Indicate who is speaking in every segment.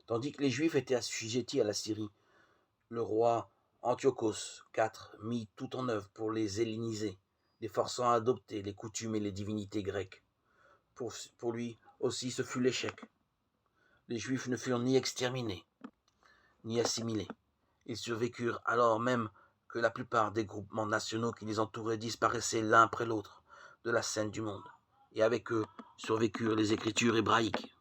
Speaker 1: Tandis que les Juifs étaient assujettis à la Syrie, le roi Antiochos IV mit tout en œuvre pour les helléniser, les forçant à adopter les coutumes et les divinités grecques. Pour lui aussi, ce fut l'échec. Les Juifs ne furent ni exterminés, ni assimilés. Ils survécurent alors même que la plupart des groupements nationaux qui les entouraient disparaissaient l'un après l'autre de la scène du monde. Et avec eux survécurent les écritures hébraïques.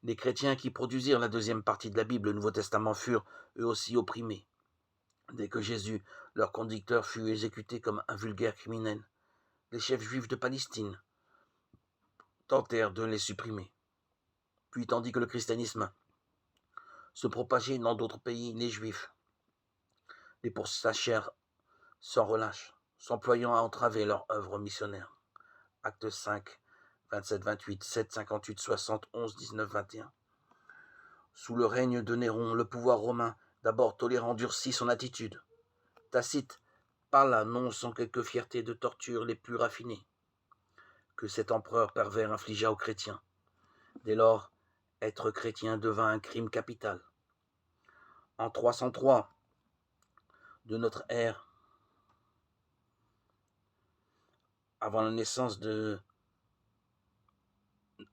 Speaker 1: Les chrétiens qui produisirent la deuxième partie de la Bible, le Nouveau Testament, furent eux aussi opprimés. Dès que Jésus, leur conducteur, fut exécuté comme un vulgaire criminel, les chefs juifs de Palestine tentèrent de les supprimer. Puis, tandis que le christianisme se propageait dans d'autres pays, les juifs les pourchachèrent sans relâche, s'employant à entraver leur œuvre missionnaire. Actes 5, 27-28, 7, 58, 60, 11, 19, 21. Sous le règne de Néron, le pouvoir romain, d'abord tolérant, durcit son attitude. Tacite parla non sans quelque fierté de tortures les plus raffinées que cet empereur pervers infligea aux chrétiens. Dès lors, être chrétien devint un crime capital. En 303 de notre ère, après la naissance de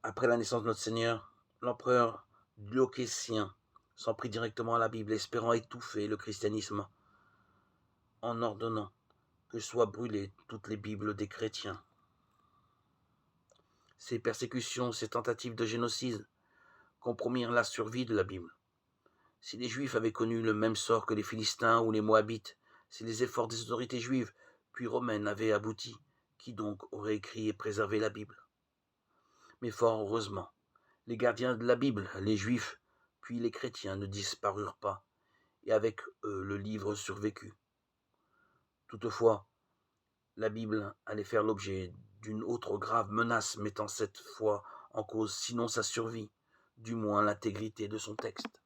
Speaker 1: notre Seigneur, l'empereur Dioclétien s'en prit directement à la Bible, espérant étouffer le christianisme en ordonnant que soient brûlées toutes les Bibles des chrétiens. Ces persécutions, ces tentatives de génocide compromirent la survie de la Bible. Si les Juifs avaient connu le même sort que les Philistins ou les Moabites, si les efforts des autorités juives puis romaines avaient abouti, qui donc aurait écrit et préservé la Bible? Mais fort heureusement, les gardiens de la Bible, les Juifs, puis les chrétiens ne disparurent pas, et avec eux le livre survécut. Toutefois, la Bible allait faire l'objet d'une autre grave menace mettant cette fois en cause, sinon sa survie, du moins l'intégrité de son texte.